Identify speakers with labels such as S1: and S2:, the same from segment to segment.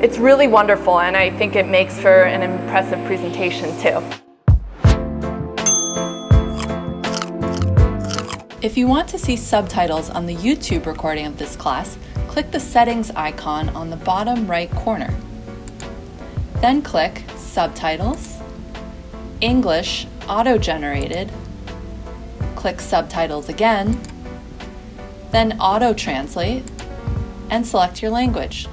S1: it's really wonderful, and I think it makes for an impressive presentation too.
S2: If you want to see subtitles on the YouTube recording of this class, click the settings icon on the bottom right corner. Then click Subtitles, English Auto-Generated, click Subtitles again, then Auto-Translate, and select your language.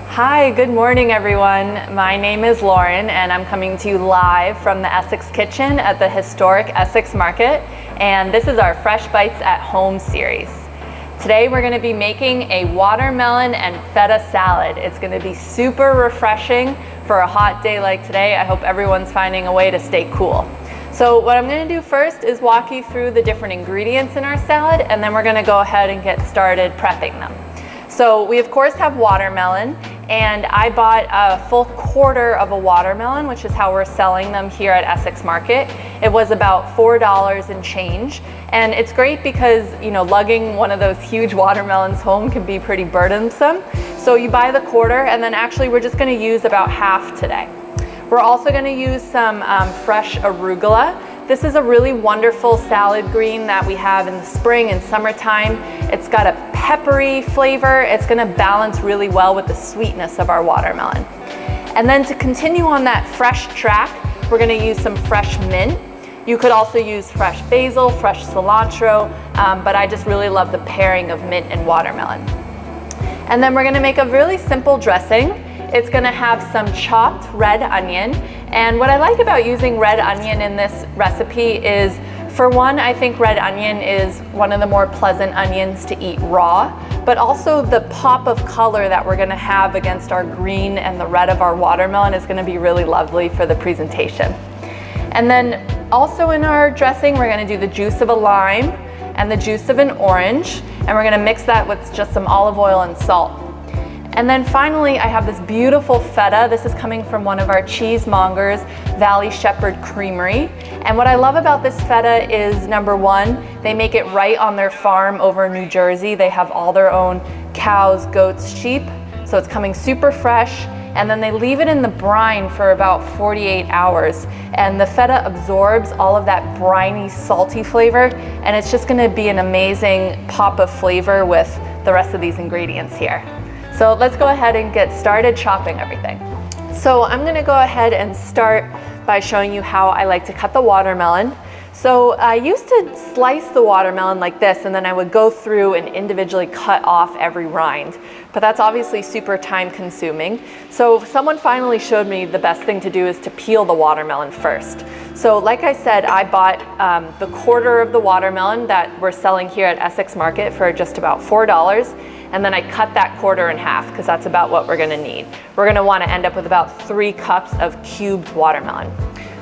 S1: Hi, good morning everyone. My name is Lauren and I'm coming to you live from the Essex kitchen at the historic Essex Market, and this is our Fresh Bites at Home series. Today we're going to be making a watermelon and feta salad. It's going to be super refreshing for a hot day like today. I hope everyone's finding a way to stay cool. So what I'm going to do first is walk you through the different ingredients in our salad, and then we're going to go ahead and get started prepping them. So we of course have watermelon, and I bought a full quarter of a watermelon, which is how we're selling them here at Essex Market. It was about $4 and change, and it's great because, you know, lugging one of those huge watermelons home can be pretty burdensome. So you buy the quarter, and then actually we're just going to use about half today. We're also going to use some fresh arugula. This is a really wonderful salad green that we have in the spring and summertime. It's got a peppery flavor. It's going to balance really well with the sweetness of our watermelon. And then to continue on that fresh track, we're going to use some fresh mint. You could also use fresh basil, fresh cilantro, but I just really love the pairing of mint and watermelon. And then we're going to make a really simple dressing. It's going to have some chopped red onion, and what I like about using red onion in this recipe is, for one, I think red onion is one of the more pleasant onions to eat raw, but also the pop of color that we're going to have against our green and the red of our watermelon is going to be really lovely for the presentation. And then also in our dressing, we're going to do the juice of a lime and the juice of an orange, and we're going to mix that with just some olive oil and salt. And then finally, I have this beautiful feta. This is coming from one of our cheesemongers, Valley Shepherd Creamery. And what I love about this feta is, number one, they make it right on their farm over in New Jersey. They have all their own cows, goats, sheep. So it's coming super fresh. And then they leave it in the brine for about 48 hours. And the feta absorbs all of that briny, salty flavor. And it's just gonna be an amazing pop of flavor with the rest of these ingredients here. So let's go ahead and get started chopping everything. So I'm gonna go ahead and start by showing you how I like to cut the watermelon. So I used to slice the watermelon like this, and then I would go through and individually cut off every rind. But that's obviously super time consuming. So someone finally showed me the best thing to do is to peel the watermelon first. So like I said, I bought the quarter of the watermelon that we're selling here at Essex Market for just about $4. And then I cut that quarter in half because that's about what we're gonna need. We're gonna wanna end up with about 3 cups of cubed watermelon.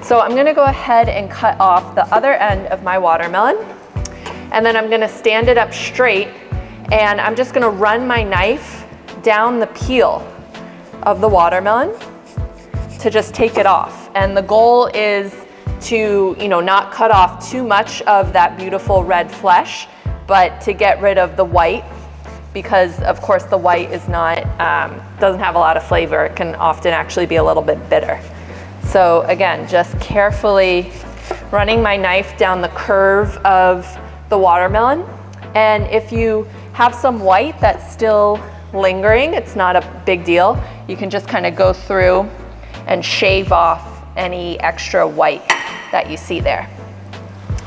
S1: So I'm gonna go ahead and cut off the other end of my watermelon, and then I'm gonna stand it up straight, and I'm just gonna run my knife down the peel of the watermelon to just take it off. And the goal is to, you know, not cut off too much of that beautiful red flesh, but to get rid of the white, because of course the white is not, doesn't have a lot of flavor. It can often actually be a little bit bitter. So again, just carefully running my knife down the curve of the watermelon. And if you have some white that's still lingering, it's not a big deal. You can just kind of go through and shave off any extra white that you see there.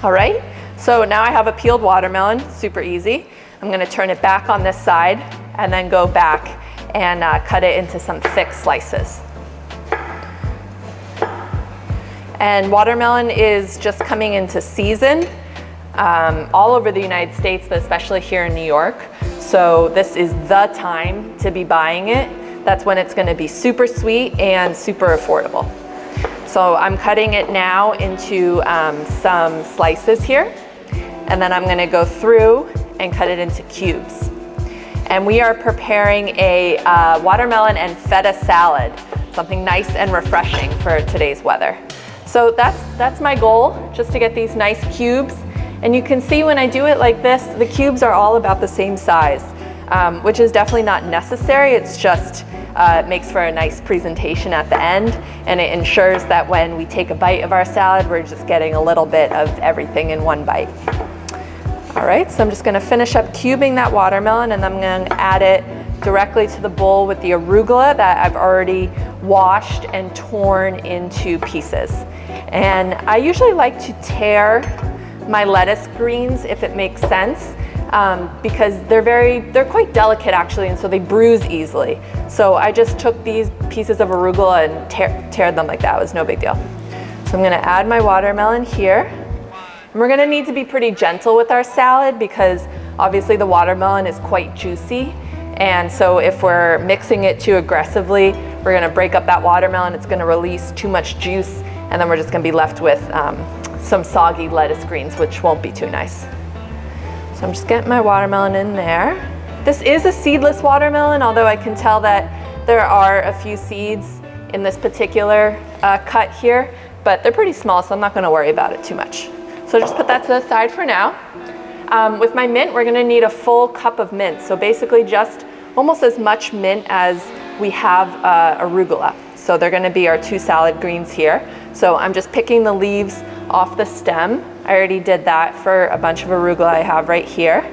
S1: All right, so now I have a peeled watermelon, super easy. I'm gonna turn it back on this side and then go back and cut it into some thick slices. And watermelon is just coming into season all over the United States, but especially here in New York. So this is the time to be buying it. That's when it's gonna be super sweet and super affordable. So I'm cutting it now into some slices here, and then I'm gonna go through and cut it into cubes. And we are preparing a watermelon and feta salad, something nice and refreshing for today's weather. So that's my goal, just to get these nice cubes. And you can see when I do it like this, the cubes are all about the same size. which is definitely not necessary. It's just it makes for a nice presentation at the end, and it ensures that when we take a bite of our salad, we're just getting a little bit of everything in one bite. All right, so I'm just gonna finish up cubing that watermelon, and I'm gonna add it directly to the bowl with the arugula that I've already washed and torn into pieces. And I usually like to tear my lettuce greens if it makes sense, because they're quite delicate actually, and so they bruise easily. So I just took these pieces of arugula and tear them like that. It was no big deal. So I'm gonna add my watermelon here. And we're gonna need to be pretty gentle with our salad because obviously the watermelon is quite juicy. And so if we're mixing it too aggressively, we're gonna break up that watermelon. It's gonna release too much juice, and then we're just gonna be left with some soggy lettuce greens, which won't be too nice. So I'm just getting my watermelon in there. This is a seedless watermelon, although I can tell that there are a few seeds in this particular cut here, but they're pretty small, so I'm not gonna worry about it too much. So just put that to the side for now. With my mint, we're gonna need a full cup of mint. So basically just almost as much mint as we have arugula. So they're gonna be our 2 salad greens here. So I'm just picking the leaves off the stem. I already did that for a bunch of arugula I have right here.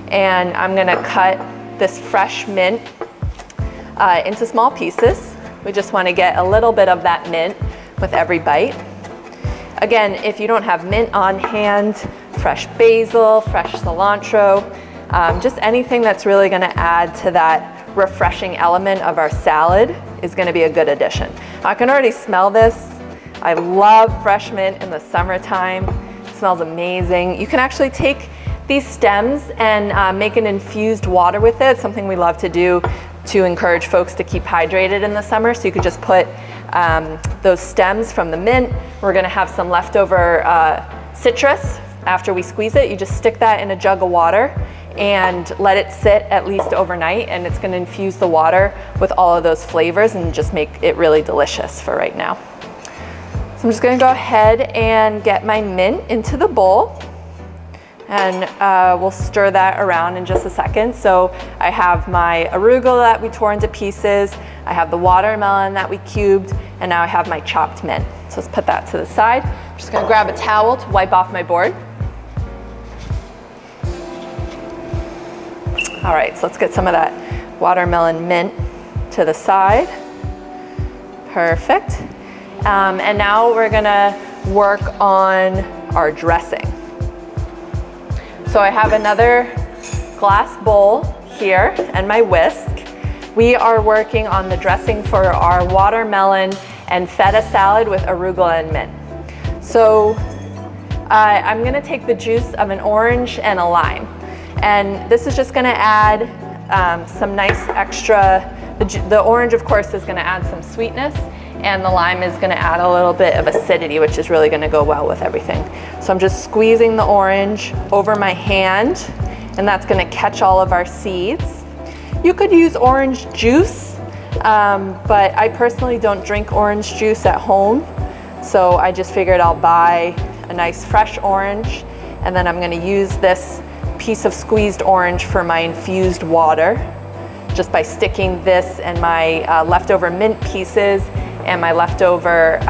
S1: And I'm gonna cut this fresh mint into small pieces. We just wanna get a little bit of that mint with every bite. Again, if you don't have mint on hand, fresh basil, fresh cilantro, just anything that's really gonna add to that refreshing element of our salad is gonna be a good addition. I can already smell this. I love fresh mint in the summertime. It smells amazing. You can actually take these stems and make an infused water with it. It's something we love to do to encourage folks to keep hydrated in the summer. So you could just put those stems from the mint. We're gonna have some leftover citrus after we squeeze it. You just stick that in a jug of water and let it sit at least overnight, and it's gonna infuse the water with all of those flavors and just make it really delicious for right now. So I'm just gonna go ahead and get my mint into the bowl, and we'll stir that around in just a second. So I have my arugula that we tore into pieces, I have the watermelon that we cubed, and now I have my chopped mint. So let's put that to the side. I'm just gonna grab a towel to wipe off my board. All right, so let's get some of that watermelon mint to the side. Perfect. And now we're gonna work on our dressing. So I have another glass bowl here and my whisk. We are working on the dressing for our watermelon and feta salad with arugula and mint. So I'm gonna take the juice of an orange and a lime. And this is just gonna add some nice extra, the orange of course is gonna add some sweetness, and the lime is gonna add a little bit of acidity, which is really gonna go well with everything. So I'm just squeezing the orange over my hand, and that's gonna catch all of our seeds. You could use orange juice, but I personally don't drink orange juice at home, so I just figured I'll buy a nice fresh orange, and then I'm gonna use this piece of squeezed orange for my infused water, just by sticking this and my leftover mint pieces and my leftover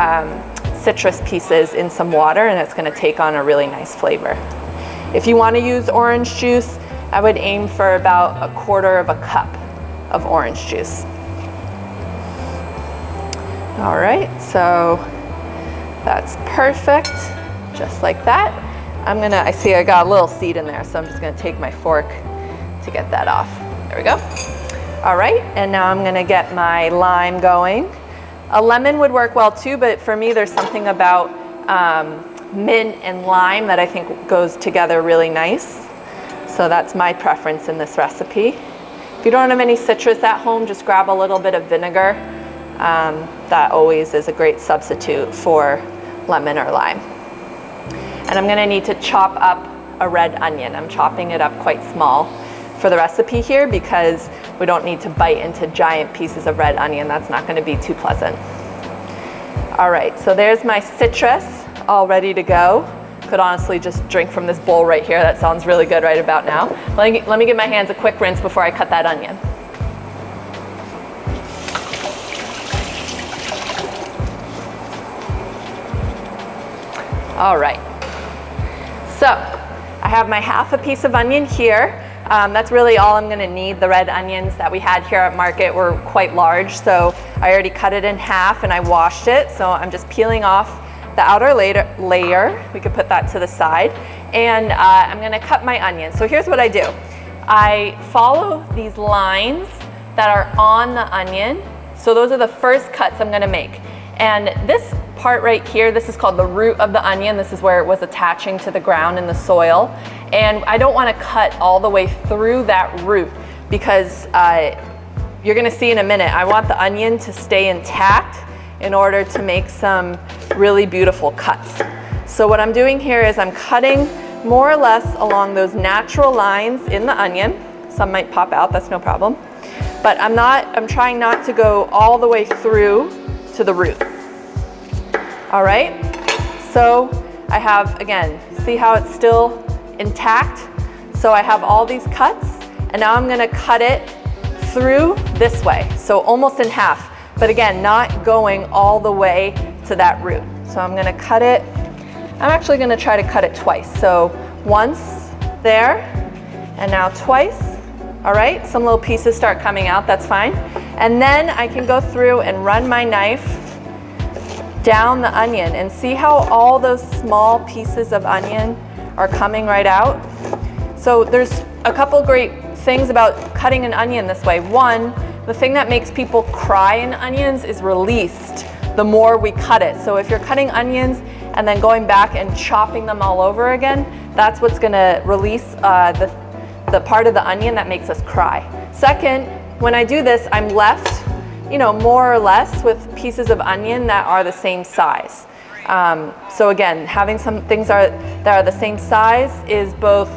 S1: citrus pieces in some water, and it's gonna take on a really nice flavor. If you wanna use orange juice, I would aim for about 1/4 cup of orange juice. All right, so that's perfect, just like that. I see I got a little seed in there, so I'm just gonna take my fork to get that off. There we go. All right, and now I'm gonna get my lime going. A lemon would work well too, but for me there's something about mint and lime that I think goes together really nice. So that's my preference in this recipe. If you don't have any citrus at home, just grab a little bit of vinegar. That always is a great substitute for lemon or lime. And I'm gonna need to chop up a red onion. I'm chopping it up quite small for the recipe here because we don't need to bite into giant pieces of red onion. That's not gonna be too pleasant. All right, so there's my citrus all ready to go. Could honestly just drink from this bowl right here. That sounds really good right about now. Let me give my hands a quick rinse before I cut that onion. All right, so I have my half a piece of onion here. That's really all I'm gonna need. The red onions that we had here at market were quite large, so I already cut it in half and I washed it. So I'm just peeling off the outer layer. We could put that to the side. And I'm gonna cut my onion. So here's what I do. I follow these lines that are on the onion. So those are the first cuts I'm gonna make. And this part right here, this is called the root of the onion. This is where it was attaching to the ground in the soil. And I don't want to cut all the way through that root because you're going to see in a minute, I want the onion to stay intact in order to make some really beautiful cuts. So what I'm doing here is I'm cutting more or less along those natural lines in the onion. Some might pop out, that's no problem. But I'm trying not to go all the way through to the root. All right, so I have, again, see how it's still intact? So I have all these cuts, and now I'm gonna cut it through this way, so almost in half, but again, not going all the way to that root. So I'm gonna cut it, I'm actually gonna try to cut it twice. So once there, and now twice. All right, some little pieces start coming out, that's fine. And then I can go through and run my knife down the onion and see how all those small pieces of onion are coming right out. So there's a couple great things about cutting an onion this way. One, the thing that makes people cry in onions is released the more we cut it. So if you're cutting onions and then going back and chopping them all over again, that's what's gonna release the part of the onion that makes us cry. Second, when I do this, I'm left, more or less with pieces of onion that are the same size. So again, having some things that are the same size is both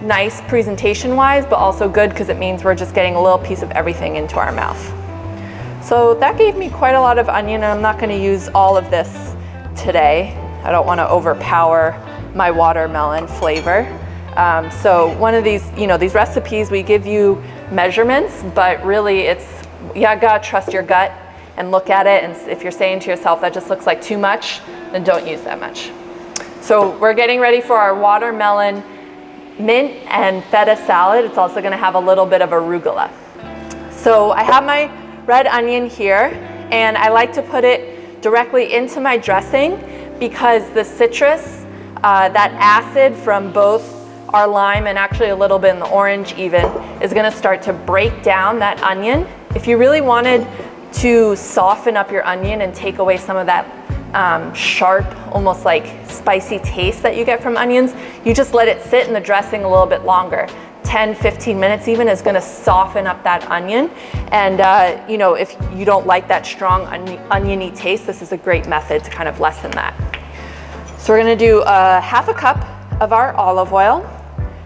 S1: nice presentation-wise, but also good because it means we're just getting a little piece of everything into our mouth. So that gave me quite a lot of onion, and I'm not going to use all of this today. I don't want to overpower my watermelon flavor. So one of these, these recipes, we give you measurements, but really you gotta trust your gut and look at it, and if you're saying to yourself that just looks like too much, then don't use that much. So we're getting ready for our watermelon mint and feta salad. It's also gonna have a little bit of arugula. So I have my red onion here, and I like to put it directly into my dressing because the citrus, that acid from both our lime and actually a little bit in the orange even, is gonna start to break down that onion. If you really wanted to soften up your onion and take away some of that sharp, almost like spicy taste that you get from onions, you just let it sit in the dressing a little bit longer. 10, 15 minutes even is gonna soften up that onion. And if you don't like that strong oniony taste, this is a great method to kind of lessen that. So we're gonna do half a cup of our olive oil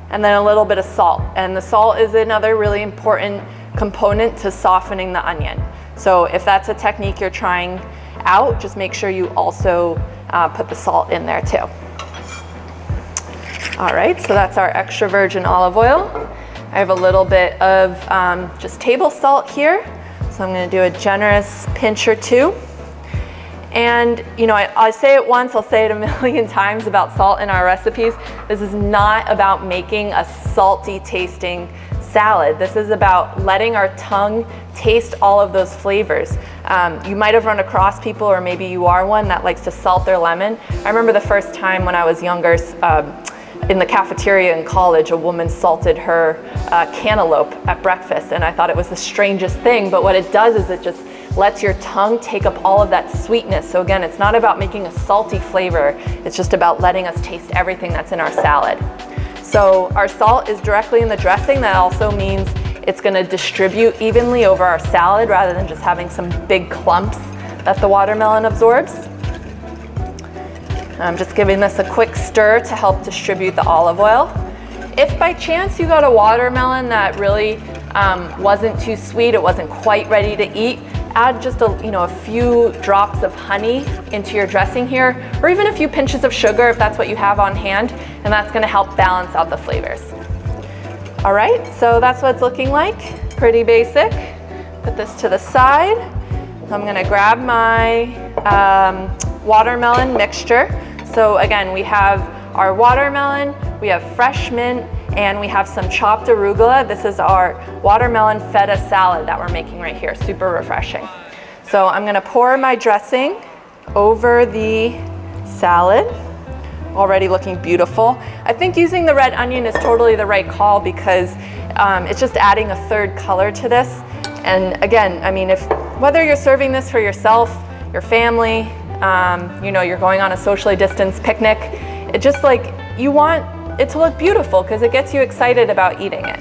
S1: and then a little bit of salt. And the salt is another really important component to softening the onion. So if that's a technique you're trying out, just make sure you also put the salt in there too. All right, so that's our extra virgin olive oil. I have a little bit of just table salt here. So I'm gonna do a generous pinch or two. And I say it once, I'll say it a million times about salt in our recipes. This is not about making a salty tasting salad. This is about letting our tongue taste all of those flavors. You might have run across people, or maybe you are one, that likes to salt their lemon. I remember the first time when I was younger, in the cafeteria in college, a woman salted her cantaloupe at breakfast, and I thought it was the strangest thing, but what it does is it just lets your tongue take up all of that sweetness. So again, it's not about making a salty flavor, it's just about letting us taste everything that's in our salad. So our salt is directly in the dressing. That also means it's gonna distribute evenly over our salad rather than just having some big clumps that the watermelon absorbs. I'm just giving this a quick stir to help distribute the olive oil. If by chance you got a watermelon that really wasn't too sweet, it wasn't quite ready to eat, add just a few drops of honey into your dressing here, or even a few pinches of sugar if that's what you have on hand, and that's gonna help balance out the flavors. All right, so that's what it's looking like. Pretty basic. Put this to the side. I'm gonna grab my watermelon mixture. So again, we have our watermelon, we have fresh mint, and we have some chopped arugula. This is our watermelon feta salad that we're making right here, super refreshing. So I'm gonna pour my dressing over the salad. Already looking beautiful. I think using the red onion is totally the right call because it's just adding a third color to this. And again, I mean, whether you're serving this for yourself, your family, you're going on a socially distanced picnic, it just like, you want it to look beautiful because it gets you excited about eating it.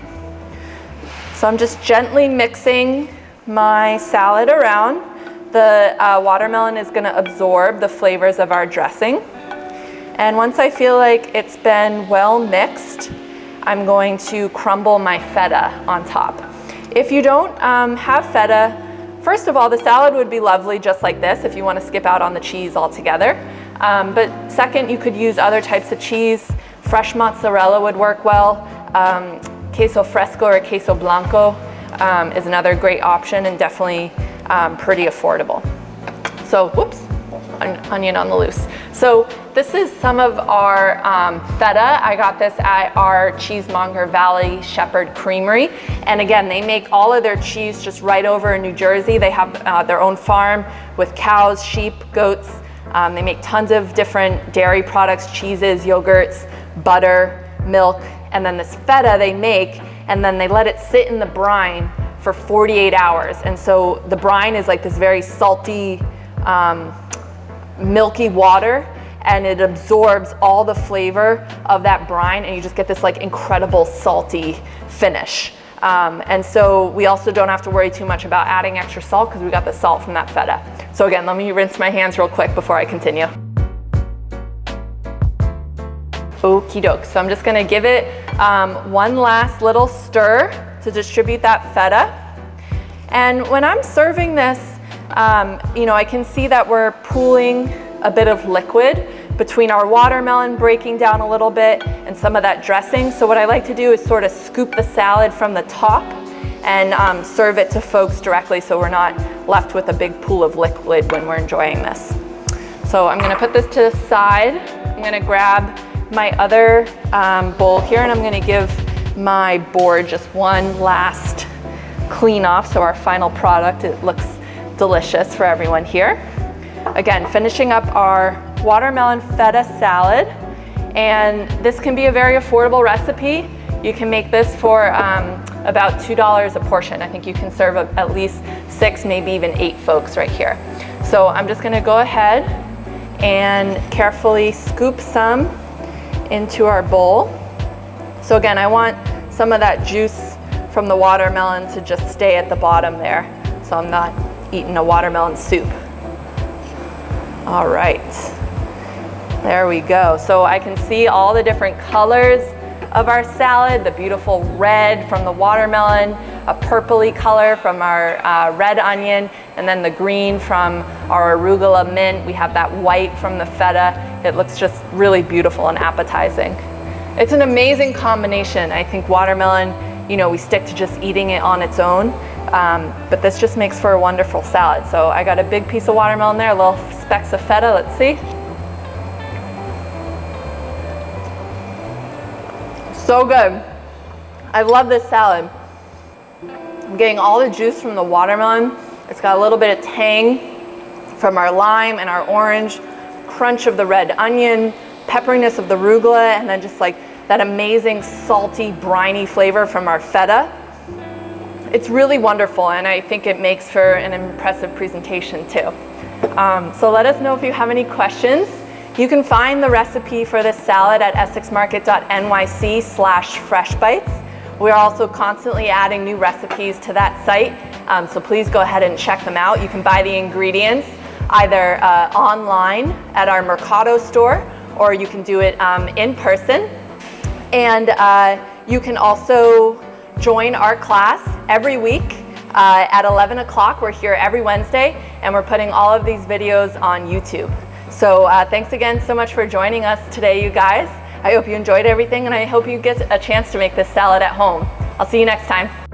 S1: So I'm just gently mixing my salad around. The watermelon is gonna absorb the flavors of our dressing. And once I feel like it's been well mixed, I'm going to crumble my feta on top. If you don't have feta, first of all, the salad would be lovely just like this if you want to skip out on the cheese altogether. But second, you could use other types of cheese. Fresh mozzarella would work well. Queso fresco or queso blanco is another great option and definitely pretty affordable. So, whoops, onion on the loose. So this is some of our feta. I got this at our Cheesemonger Valley Shepherd Creamery. And again, they make all of their cheese just right over in New Jersey. They have their own farm with cows, sheep, goats. They make tons of different dairy products, cheeses, yogurts, butter, milk, and then this feta they make, and then they let it sit in the brine for 48 hours. And so the brine is like this very salty, milky water, and it absorbs all the flavor of that brine, and you just get this like incredible salty finish. And so we also don't have to worry too much about adding extra salt because we got the salt from that feta. So again, let me rinse my hands real quick before I continue. Okie doke, so I'm just gonna give it one last little stir to distribute that feta. And when I'm serving this, I can see that we're pooling a bit of liquid between our watermelon breaking down a little bit and some of that dressing. So what I like to do is sort of scoop the salad from the top and serve it to folks directly so we're not left with a big pool of liquid when we're enjoying this. So I'm gonna put this to the side. I'm gonna grab my other bowl here, and I'm gonna give my board just one last clean off so our final product, it looks delicious for everyone here. Again, finishing up our watermelon feta salad, and this can be a very affordable recipe. You can make this for about $2 a portion. I think you can serve at least 6, maybe even 8 folks right here. So I'm just gonna go ahead and carefully scoop some into our bowl. So again, I want some of that juice from the watermelon to just stay at the bottom there, so I'm not eating a watermelon soup. All right, there we go. So I can see all the different colors of our salad, the beautiful red from the watermelon, a purpley color from our red onion, and then the green from our arugula mint. We have that white from the feta. It looks just really beautiful and appetizing. It's an amazing combination. I think watermelon, we stick to just eating it on its own, but this just makes for a wonderful salad. So I got a big piece of watermelon there, little specks of feta, let's see. So good. I love this salad. I'm getting all the juice from the watermelon. It's got a little bit of tang from our lime and our orange, crunch of the red onion, pepperiness of the arugula, and then just like that amazing salty, briny flavor from our feta. It's really wonderful, and I think it makes for an impressive presentation too. So let us know if you have any questions. You can find the recipe for this salad at essexmarket.nyc/freshbites. We're also constantly adding new recipes to that site, so please go ahead and check them out. You can buy the ingredients either online at our Mercado store, or you can do it in person. And you can also join our class every week At 11 o'clock, we're here every Wednesday, and we're putting all of these videos on YouTube. So thanks again so much for joining us today, you guys. I hope you enjoyed everything, and I hope you get a chance to make this salad at home. I'll see you next time.